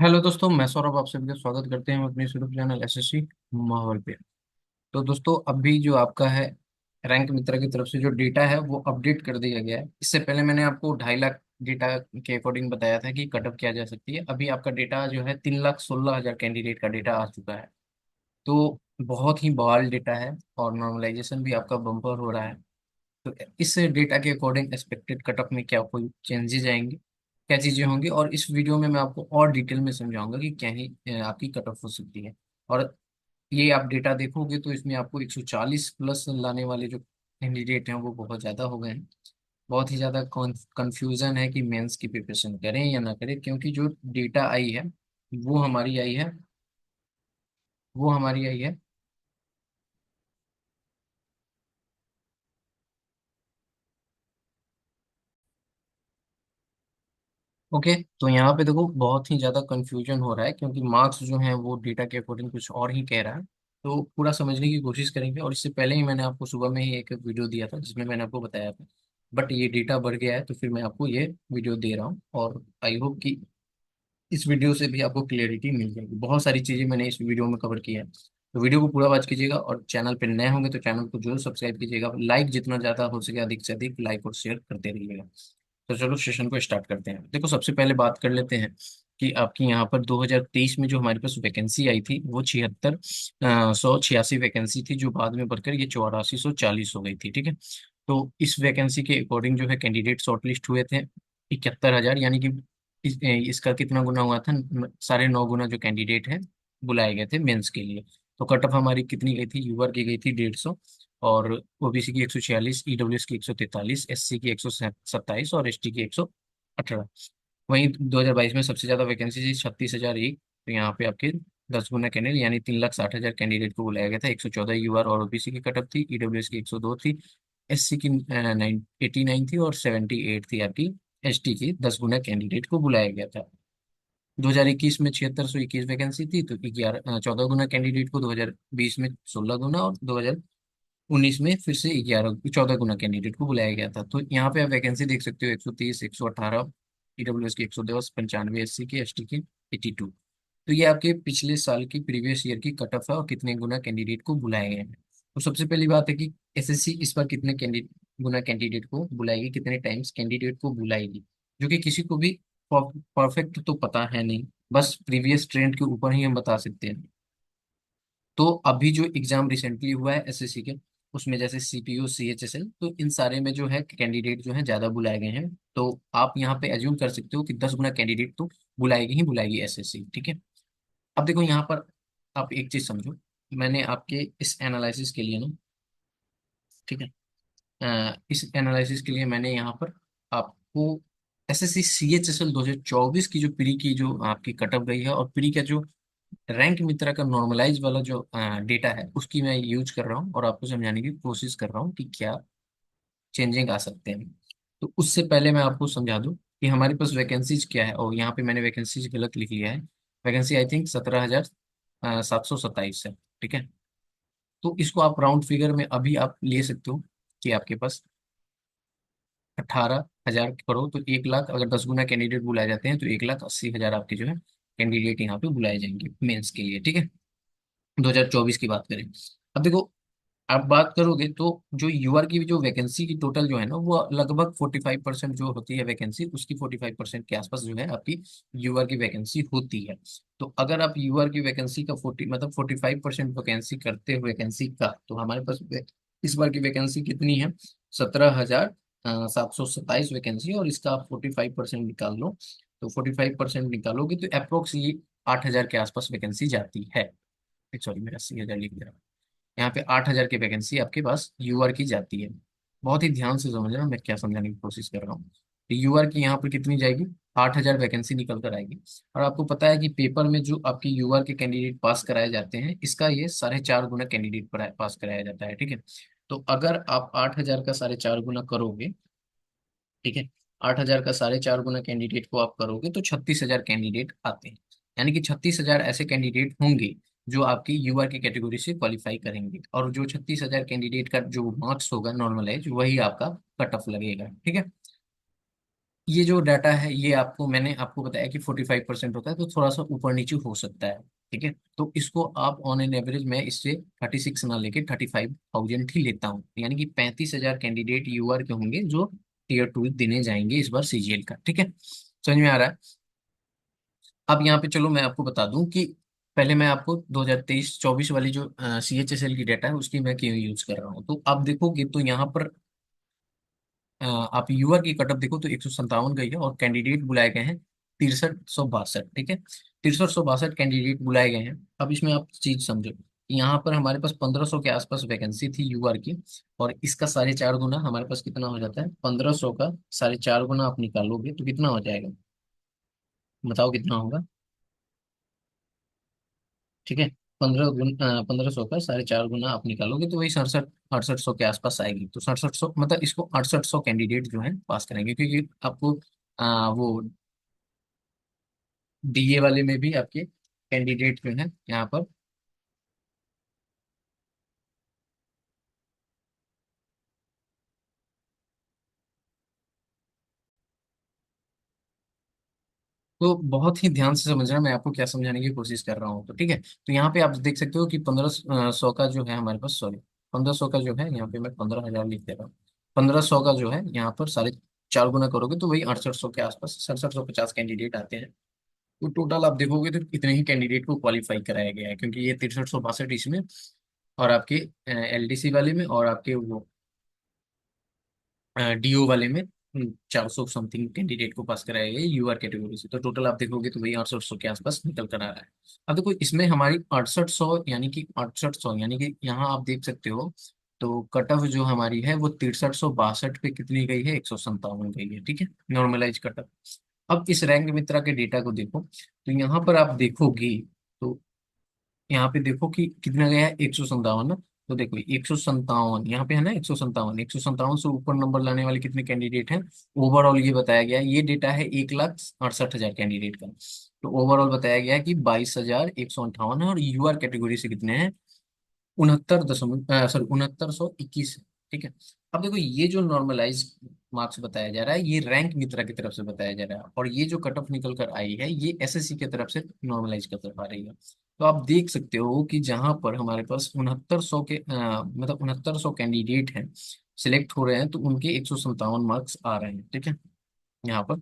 Hello दोस्तों, मैं सौरभ आप सभी का स्वागत करते हैं अपने यूट्यूब चैनल एसएससी माहौल पे। तो दोस्तों, अभी जो आपका है रैंक मित्र की तरफ से जो डेटा है वो अपडेट कर दिया गया है। इससे पहले मैंने आपको 2.5 लाख डेटा के अकॉर्डिंग बताया था कि कटअप किया जा सकती है। अभी आपका डेटा जो है 3,16,000 कैंडिडेट का डेटा आ चुका है। तो बहुत ही बवाल डेटा है और नॉर्मलाइजेशन भी आपका बम्पर हो रहा है। तो इस डेटा के अकॉर्डिंग एक्सपेक्टेड कटअप में क्या कोई चेंजेस आएंगे, क्या चीजें होंगी, और इस वीडियो में मैं आपको और डिटेल में समझाऊंगा कि क्या ही आपकी कटअप हो सकती है। और ये आप डेटा देखोगे तो इसमें आपको 140 प्लस लाने वाले जो कैंडिडेट हैं वो बहुत ज्यादा हो गए हैं। बहुत ही ज्यादा कंफ्यूजन है कि मेंस की प्रिपरेशन करें या ना करें, क्योंकि जो डेटा आई है वो हमारी आई है वो हमारी आई है। ओके, तो यहाँ पे देखो बहुत ही ज्यादा कंफ्यूजन हो रहा है, क्योंकि मार्क्स जो हैं वो डेटा के अकॉर्डिंग कुछ और ही कह रहा है। तो पूरा समझने की कोशिश करेंगे। और इससे पहले ही मैंने आपको सुबह में ही एक वीडियो दिया था जिसमें मैंने आपको बताया था, बट ये डेटा बढ़ गया है तो फिर मैं आपको ये वीडियो दे रहा हूँ। और आई होप कि इस वीडियो से भी आपको क्लियरिटी मिल जाएगी। बहुत सारी चीजें मैंने इस वीडियो में कवर किया है। तो वीडियो को पूरा वॉच कीजिएगा, और चैनल पर नए होंगे तो चैनल को जरूर सब्सक्राइब कीजिएगा। लाइक जितना ज्यादा हो सके अधिक से अधिक लाइक और शेयर करते रहिएगा। तो चलो सेशन को स्टार्ट करते हैं। देखो, सबसे पहले बात कर लेते हैं कि आपकी यहाँ पर 2023 में जो हमारे पास वैकेंसी आई थी वो 76,186 वैकेंसी थी, जो बाद में बढ़कर ये 84,140 हो गई थी। ठीक है। तो इस वैकेंसी के अकॉर्डिंग जो है कैंडिडेट शॉर्टलिस्ट हुए थे 71,000, यानी कि इसका कितना गुना हुआ था, 9.5 गुना जो कैंडिडेट है बुलाए गए थे मेंस के लिए। तो कट ऑफ हमारी कितनी गई थी, यूआर की गई थी 150, और ओबीसी की 146, ईडब्ल्यूएस की 143, एससी की 127 और एसटी की 118। वहीं 2022 में सबसे ज्यादा वैकेंसी थी 36,001। तो यहाँ पे आपके 10 गुना कैंडिडेट यानी 3,60,000 कैंडिडेट को बुलाया गया था। 114 यूआर और ओबीसी की कटअप थी, ईडब्ल्यूएस की 102 थी, एससी की 89 थी और 78 थी आपकी एसटी की। 10 गुना कैंडिडेट को बुलाया गया था। 2021 में 7621 वैकेंसी थी, तो 14 गुना कैंडिडेट को, 2020 में 16 गुना, और 2019 में फिर से 14 गुना कैंडिडेट को बुलाया गया था। तो यहाँ पे आप वैकेंसी देख सकते हो, 130, 118 ईडब्ल्यूएस की, 110, 95 एससी की, एसटी की 82। तो ये आपके पिछले साल की प्रीवियस ईयर की कट ऑफ है और कितने गुना कैंडिडेट को बुलाए गए हैं। तो सबसे पहली बात है कि एसएससी इस बार कितने कैंडिडेट गुना कैंडिडेट को बुलाएगी, कितने टाइम्स कैंडिडेट को बुलाएगी, जो कि किसी को भी परफेक्ट तो पता है नहीं। बस प्रीवियस ट्रेंड के ऊपर ही हम बता सकते हैं। तो अभी जो एग्जाम रिसेंटली हुआ है एसएससी के, उसमें जैसे सीपीयू सीएचएसएल, तो इन सारे में जो है कैंडिडेट जो है ज्यादा बुलाए गए हैं। तो आप यहाँ पे एज्यूम कर सकते हो कि 10 गुना कैंडिडेट तो बुलाएगी ही बुलाएगी एसएससी। ठीक है। अब देखो यहाँ पर आप एक चीज समझो। मैंने आपके इस एनालिसिस के लिए ना, ठीक है, इस एनालिसिस के लिए मैंने यहाँ पर आपको एसएससी सीएचएसएल 2024 की जो प्री की जो आपकी कटअप गई है, और प्री का जो रैंक मित्रा का नॉर्मलाइज वाला जो डेटा है उसकी मैं यूज कर रहा हूँ और आपको समझाने की कोशिश कर रहा हूँ कि क्या चेंजिंग आ सकते हैं। तो उससे पहले मैं आपको समझा दूं कि हमारे पास वैकेंसीज क्या है, और यहाँ पे मैंने वैकेंसीज गलत लिख लिया है। वैकेंसी आई थिंक 17,727 है। ठीक है। तो इसको आप राउंड फिगर में अभी आप ले सकते हो कि आपके पास 18,000 करो, तो 1 लाख, अगर 10 गुना कैंडिडेट बुलाए जाते हैं तो 1,80,000 आपके जो है कैंडिडेट यहाँ पे बुलाए जाएंगे मेंस के लिए। ठीक है। 2024 की बात करें। अब देखो, आप बात करोगे तो जो यूआर की जो वैकेंसी की टोटल जो है ना वो लगभग 45% जो होती है वैकेंसी, उसकी 45% के आसपास जो है आपकी यूआर की वैकेंसी होती है। तो अगर आप यूआर की वैकेंसी का 40 मतलब 45% वैकेंसी करते हो वैकेंसी का, तो हमारे पास इस बार की वैकेंसी कितनी है, 17,727 वैकेंसी, और इसका आप 45% निकाल लो। तो 45% निकालोगे तो अप्रोक्स ये 8,000 के आसपास वैकेंसी जाती है। सॉरी, मेरा 80,000 लिख दिया। यहाँ पे 8,000 की वैकेंसी आपके पास यूआर की जाती है। बहुत ही ध्यान से समझना मैं क्या समझाने की कोशिश कर रहा हूँ। तो यूआर की यहाँ पर कितनी जाएगी, 8,000 वैकेंसी निकल कर आएगी। और आपको पता है कि पेपर में जो आपके यूआर के कैंडिडेट पास कराए जाते हैं, इसका ये 4.5 गुना कैंडिडेट पास कराया जाता है। ठीक है। तो अगर आप 8,000 का 4.5 गुना करोगे, ठीक है, 8,000 का 4.5 गुना कैंडिडेट को आप करोगे तो 36,000 कैंडिडेट आते हैं। यानी कि 36,000 ऐसे कैंडिडेट होंगे जो आपकी यूआर की कैटेगरी से क्वालिफाई करेंगे, और जो 36,000 कैंडिडेट का जो मार्क्स होगा नॉर्मलाइज, वही आपका कट ऑफ लगेगा। ठीक है। ये जो डाटा है ये आपको मैंने आपको बताया कि 45% होता है, तो थोड़ा सा ऊपर नीचे हो सकता है। ठीक है, तो इसको आप ऑन एन एवरेज मैं इससे 36 ना लेके 35,000 ही लेता हूँ, यानी कि 35,000 कैंडिडेट यूआर के होंगे जो टीयर 2 देने जाएंगे इस बार सीजीएल का। ठीक है, समझ में आ रहा है? अब यहाँ पे चलो मैं आपको बता दूं कि पहले मैं आपको 2023-24 वाली जो CHSL की डाटा है उसकी मैं क्यों यूज कर रहा हूँ। तो आप देखोगे तो यहाँ पर आप युवा की कटअप देखो तो 157 गई है, और कैंडिडेट बुलाए गए हैं 6362। ठीक है, 6362 कैंडिडेट बुलाए गए हैं। अब इसमें आप चीज समझो, यहाँ पर हमारे पास 1500 के आसपास वैकेंसी थी यूआर की, और इसका 4.5 गुना हमारे पास कितना हो जाता है, 1500 का 4.5 गुना आप निकालोगे तो कितना हो जाएगा, बताओ कितना होगा। ठीक है, 1500 का 4.5 गुना आप निकालोगे तो वही 67-68 सौ के आसपास आएगी। तो 6700 मतलब इसको 6800 कैंडिडेट जो है पास करेंगे, क्योंकि आपको वो डीए वाले में भी आपके कैंडिडेट जो है यहाँ पर। तो बहुत ही ध्यान से समझना, मैं आपको क्या समझाने की कोशिश कर रहा हूँ। तो ठीक है, तो यहाँ पे आप देख सकते हो कि 1500 का जो है हमारे पास, सॉरी 1500 का जो है यहाँ पे मैं 15,000 लिख दे रहा हूँ। 1500 का जो है यहाँ पर 4.5 गुना करोगे तो वही 6800 के आसपास 6750 कैंडिडेट आते हैं। तो टोटल आप देखोगे तो इतने ही कैंडिडेट को क्वालिफाई कराया गया है, क्योंकि ये 6362 इसमें, और आपके एलडीसी वाले में, और आपके वो डीओ वाले में 400 समथिंग कैंडिडेट को पास कराया गया यूआर कैटेगरी से। तो टोटल आप देखोगे तो वही 6800 के आसपास निकल कर आ रहा है। अब देखो इसमें हमारी 6800 यानी कि यहाँ आप देख सकते हो, तो कट ऑफ जो हमारी है वो 6362 पे कितनी गई है, 157 गई है। ठीक है, नॉर्मलाइज कट ऑफ। अब इस रैंक मित्रा के डेटा को देखो, तो यहाँ पर आप देखोगे तो यहाँ पे देखो कि कितना गया है, 157 ना। तो देखो 157 यहाँ पे है ना, 157, 157 से ऊपर नंबर लाने वाले कितने कैंडिडेट हैं, ओवरऑल ये बताया गया है। ये डेटा है 1,68,000 कैंडिडेट का। तो ओवरऑल बताया गया है कि 22,158 है, और यूआर कैटेगरी से कितने हैं, 69,21। ठीक है, अब देखो ये जो नॉर्मलाइज मार्क्स बताया जा रहा है ये रैंक मित्रा की तरफ से बताया जा रहा है, और ये जो कट ऑफ निकल कर आई है ये एसएससी की तरफ से नॉर्मलाइज कर तरफ आ रही है। तो आप देख सकते हो कि जहां पर हमारे पास 6900 के मतलब 6900 कैंडिडेट हैं सिलेक्ट हो रहे हैं, तो उनके 157 मार्क्स आ रहे हैं। ठीक है, यहाँ पर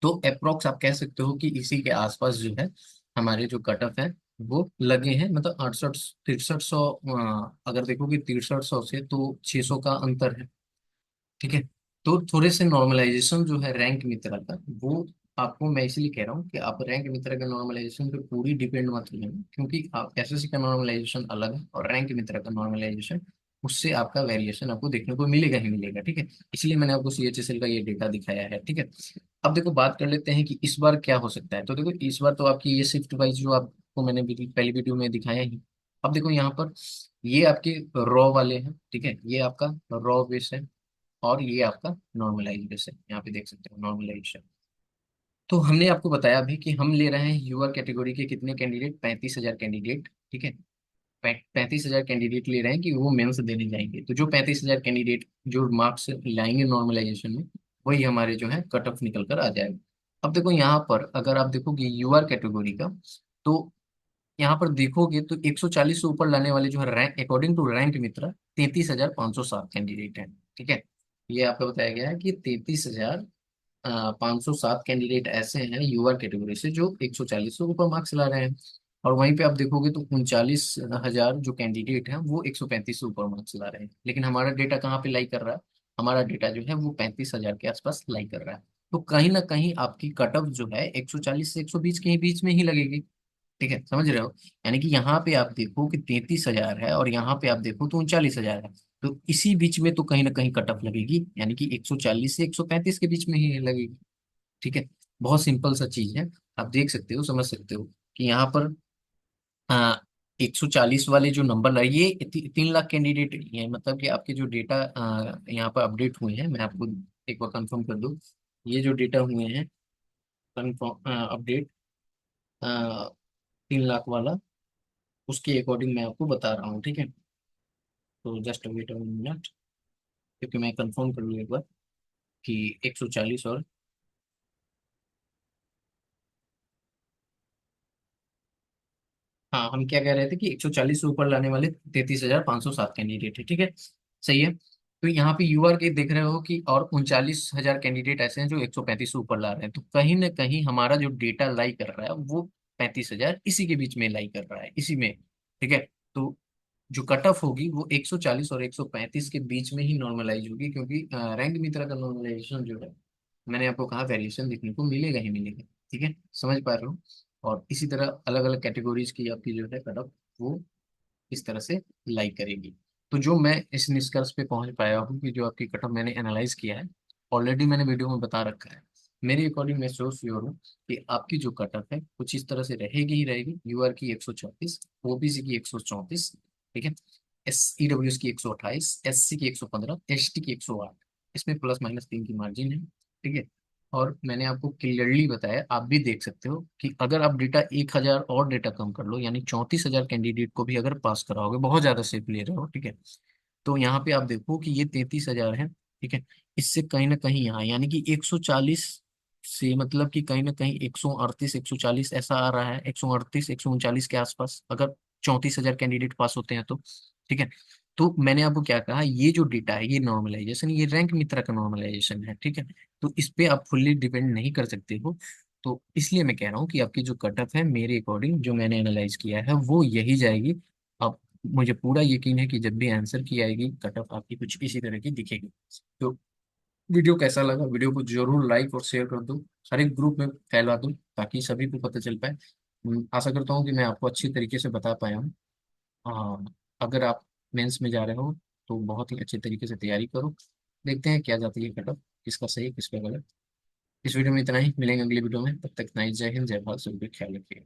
तो अप्रोक्स आप कह सकते हो कि इसी के आसपास जो है हमारे जो कट ऑफ है वो लगे हैं, मतलब 68 6300। अगर देखोगे 6300 से तो 600 का अंतर है। ठीक है, तो थोड़े से नॉर्मलाइजेशन जो है रैंक मित्रा का, वो आपको मैं इसलिए कह रहा हूँ कि आप रैंक मित्रा का नॉर्मलाइजेशन पे पूरी डिपेंड मत लेना, क्योंकि आप एसएससी का नॉर्मलाइजेशन अलग है और रैंक मित्रा का नॉर्मलाइजेशन, उससे आपका वेरिएशन आपको देखने को मिलेगा ही मिलेगा। ठीक है, इसलिए मैंने आपको सीएचएसएल का ये डेटा दिखाया है। ठीक है, अब देखो बात कर लेते हैं कि इस बार क्या हो सकता है। तो देखो इस बार तो आपकी ये शिफ्ट वाइज जो आपको मैंने पहली वीडियो में दिखाया ही। अब देखो यहाँ पर ये आपके रॉ वाले हैं। ठीक है, ये आपका रॉ बेस है, और ये आपका नॉर्मलाइज बेस है। यहाँ पे देख सकते हो नॉर्मलाइजेशन। तो हमने आपको बताया भी कि हम ले रहे हैं यूआर कैटेगरी के कितने कैंडिडेट, 35,000 कैंडिडेट। ठीक है, 35,000 कैंडिडेट ले रहे हैं कि वो मेंस देने जाएंगे। तो जो 35,000 कैंडिडेट जो मार्क्स लाएंगे नॉर्मलाइजेशन में, वही हमारे जो है कट ऑफ निकल कर आ जाएगा। अब देखो यहाँ पर अगर आप देखोगे यूआर कैटेगरी का, तो यहाँ पर देखोगे तो 140 से ऊपर लाने वाले जो है rank, according to rank Mitra 33,507 candidate हैं। ठीक है, ये आपको बताया गया है कि 33,507 कैंडिडेट ऐसे हैं यूआर कैटेगरी से जो 140 से ऊपर मार्क्स ला रहे हैं। और वहीं पे आप देखोगे तो 39,000 जो कैंडिडेट हैं वो 135 से ऊपर मार्क्स ला रहे हैं। लेकिन हमारा डेटा कहाँ पे लाई कर रहा है, हमारा डेटा जो है वो 35,000 के आसपास लाई कर रहा है। तो कहीं ना कहीं आपकी कट ऑफ जो है 140 से 120 के ही बीच में ही लगेगी। ठीक है, समझ रहे हो? यानी कि यहाँ पे आप देखो कि 33,000 है, और यहाँ पे आप देखो तो 39,000 है। तो इसी बीच में तो कहीं ना कहीं कट ऑफ लगेगी, यानी कि 140 से 135 के बीच में ही लगेगी। ठीक है, बहुत सिंपल सा चीज है। आप देख सकते हो, समझ सकते हो कि यहाँ पर आ, 140 वाले जो नंबर लाए ये 3 लाख कैंडिडेट है। मतलब कि आपके जो डेटा यहाँ पर अपडेट हुए हैं, मैं आपको एक बार कंफर्म कर दूं, ये जो डेटा हुए हैं कंफर्म अपडेट 3 लाख वाला, उसके अकॉर्डिंग मैं आपको बता रहा हूँ। ठीक है, तो जस्ट वेट अ मिनट, क्योंकि मैं कंफर्म कर लूँ एक बार। कि 140 और, हाँ हम क्या कह रहे थे कि 140 से ऊपर लाने वाले 33,507 कैंडिडेट है, ठीक है, सही है। तो यहाँ पे यूआर के देख रहे हो कि और 39,000 कैंडिडेट ऐसे हैं जो 135 से ऊपर ला रहे हैं, तो कहीं ना कहीं हमारा जो डेटा लाई कर रहा है वो 35,000 इसी के बीच में लाई कर रहा है, इसी में, ठीक है। तो जो कट ऑफ होगी वो 140 और 135 के बीच में ही नॉर्मलाइज होगी, क्योंकि रैंक मित्रा का नॉर्मलाइजेशन जो है, मैंने आपको कहा वेरिएशन देखने को मिलेगा ही मिलेगा, ठीक है, समझ पा रहे हो। और इसी तरह अलग अलग कैटेगरीज की आपकी जो है कट ऑफ वो इस तरह से लाइक करेगी। तो जो मैं इस निष्कर्ष पे पहुंच पाया हूँ कि जो आपकी कट ऑफ मैंने एनालाइज किया है, ऑलरेडी मैंने वीडियो में बता रखा है। मेरे अकॉर्डिंग मैं श्योर श्योर हूँ कि आपकी जो कट ऑफ है कुछ इस तरह से रहेगी ही रहेगी। यूआर की 134, ओबीसी की 134, ठीक है, एस ईडब्ल्यूएस की 128, एससी की 115, एसटी की 108, इसमें ±3 की मार्जिन है, ठीक है। और मैंने आपको क्लियरली बताया, आप भी देख सकते हो कि अगर आप डेटा 1,000 और डेटा कम कर लो, यानी 34,000 कैंडिडेट को भी अगर पास कराओगे, बहुत ज्यादा सेफ ले रहे हो, ठीक है, तो यहाँ पे आप देखो कि ये 33,000 है, ठीक है, इससे कहीं ना कहीं यहाँ यानी कि 140 से, मतलब कि कहीं ना कहीं 138 140 ऐसा आ रहा है, 138 139 के आसपास, अगर 34,000 कैंडिडेट पास होते हैं तो, ठीक है। तो मैंने आपको क्या कहा, ये जो डेटा है ये नॉर्मलाइजेशन, ये रैंक मित्रा का नॉर्मलाइजेशन है, ठीक है। तो इस पे आप फुल्ली डिपेंड नहीं कर सकते हो। तो इसलिए मैं कह रहा हूँ कि आपकी जो कट ऑफ है मेरे अकॉर्डिंग जो मैंने एनालाइज किया है वो यही जाएगी। अब मुझे पूरा यकीन है कि जब भी आंसर की आएगी कट ऑफ आपकी कुछ इसी तरह की दिखेगी। तो वीडियो कैसा लगा, वीडियो को जरूर लाइक और शेयर कर दो, हर एक ग्रुप में फैला दो ताकि सभी को पता चल पाए। आशा करता हूँ कि मैं आपको अच्छी तरीके से बता पाया हूँ। हाँ, अगर आप मेंस में जा रहे हो तो बहुत ही अच्छे तरीके से तैयारी करो। देखते हैं क्या जाती है कट ऑफ, किसका सही किसका गलत। इस वीडियो में इतना ही, मिलेंगे अगली वीडियो में, तब तक नाइस, जय हिंद, जय भारत, सभी का ख्याल रखिए।